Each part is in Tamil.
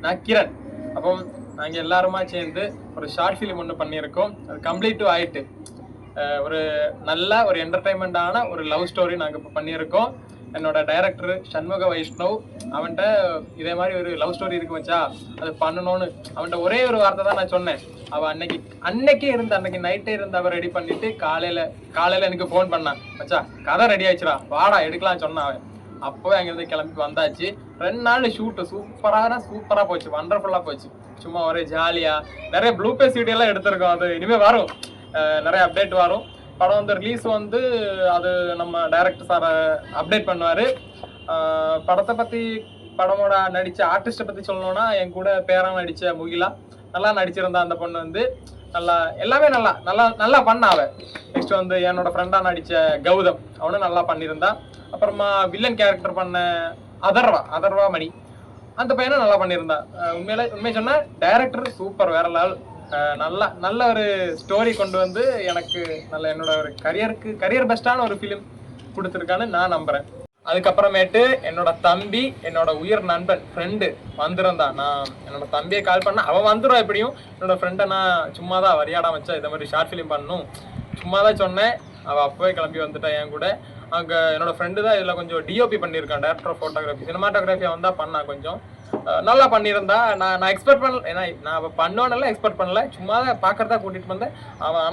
நான் கிரண். அப்போ நாங்கள் எல்லாருமா சேர்ந்து ஒரு ஷார்ட் ஃபிலிம் ஒன்று பண்ணியிருக்கோம். அது கம்ப்ளீட்டும் ஆயிட்டு. ஒரு நல்ல ஒரு என்டர்டைன்மெண்டான ஒரு லவ் ஸ்டோரி நாங்கள் இப்போ பண்ணியிருக்கோம். என்னோட டைரக்டர் சண்முக வைஷ்ணவ், அவன்கிட்ட இதே மாதிரி ஒரு லவ் ஸ்டோரி இருக்கு மச்சா, அது பண்ணணும்னு அவன்கிட்ட ஒரே ஒரு வார்த்தை தான் நான் சொன்னேன். அவன் அன்னைக்கு நைட்டே இருந்து அவன் ரெடி பண்ணிட்டு காலையில எனக்கு ஃபோன் பண்ணான், மச்சா கதை ரெடி ஆயிடுச்சுடா வாடா எடுக்கலாம் சொன்னான். அவன் அப்போவே அங்கிருந்து கிளம்பி வந்தாச்சு. 2 நாள் ஷூட்டு சூப்பரா போச்சு, வண்டர்ஃபுல்லா போச்சு. சும்மா ஒரே ஜாலியா நிறைய ப்ளூபேஸ் வீடியோ எல்லாம் எடுத்திருக்கோம். அது இனிமே வரும், நிறைய அப்டேட் வரும். படம் வந்து ரிலீஸ் வந்து அது நம்ம டைரக்டர் சார் அப்டேட் பண்ணுவாரு. படத்தை பத்தி, படமோட நடிச்ச ஆர்டிஸ்ட்டை பத்தி சொல்லணும்னா, என் கூட பேரா நடிச்ச முகிலா நல்லா நடிச்சிருந்தா. அந்த பொண்ணு வந்து எல்லாமே நல்லா பண்ணா அவ. நெக்ஸ்ட் வந்து என்னோட ஃப்ரெண்டா நடிச்ச கௌதம், அவனும் நல்லா பண்ணியிருந்தா. அப்புறமா வில்லன் கேரக்டர் பண்ண அதர்வா மணி, அந்த பையனும் நல்லா பண்ணியிருந்தா. உண்மை சொன்னா டைரக்டர் சூப்பர், வேற லெவல். நல்ல ஒரு ஸ்டோரி கொண்டு வந்து எனக்கு என்னோட ஒரு கரியர் பெஸ்டான ஒரு ஃபிலிம் கொடுத்துருக்கான்னு நான் நம்புறேன். அதுக்கப்புறமேட்டு என்னோட தம்பி, என்னோட உயிர் நண்பன், ஃப்ரெண்டு வந்திருந்தான். நான் என்னோட தம்பியை கால் பண்ண, அவன் வந்துடும் எப்படியும். என்னோட ஃப்ரெண்டை நான் சும்மா தான் வரியாடா வச்சா இந்த மாதிரி ஷார்ட் ஃபிலிம் பண்ணணும் சும்மா தான் சொன்னேன். அவள் அப்போவே கிளம்பி வந்துட்டா என் கூட. அங்கே என்னோட ஃப்ரெண்டு தான் இதில் கொஞ்சம் டிஓபி பண்ணியிருக்கான், டைரக்டர் ஆஃப் ஃபோட்டோகிராஃபி. சினிமாட்டோகிராஃபியை வந்தால் பண்ணா கொஞ்சம் நல்லா பண்ணியிருந்தா. நான் எக்ஸ்பெக்ட் பண்ணல, ஏன்னா நான் அவள் பண்ணோன்னெல்லாம் எக்ஸ்பெக்ட் பண்ணல, சும்மா தான் பார்க்கறதா கூட்டிகிட்டு வந்தேன்.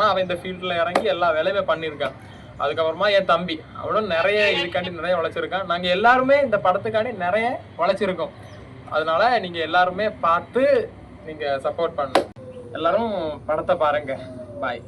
அவன் இந்த ஃபீல்டில் இறங்கி எல்லா வேலையுமே பண்ணியிருக்கான். அதுக்கப்புறமா என் தம்பி, அவனும் நிறைய இதுக்காண்டி நிறைய உழைச்சிருக்கான். நாங்கள் எல்லாருமே இந்த படத்துக்காண்டி நிறைய உழைச்சிருக்கோம். அதனால நீங்கள் எல்லாருமே பார்த்து நீங்கள் சப்போர்ட் பண்ணணும். எல்லாரும் படத்தை பாருங்க. பாய்.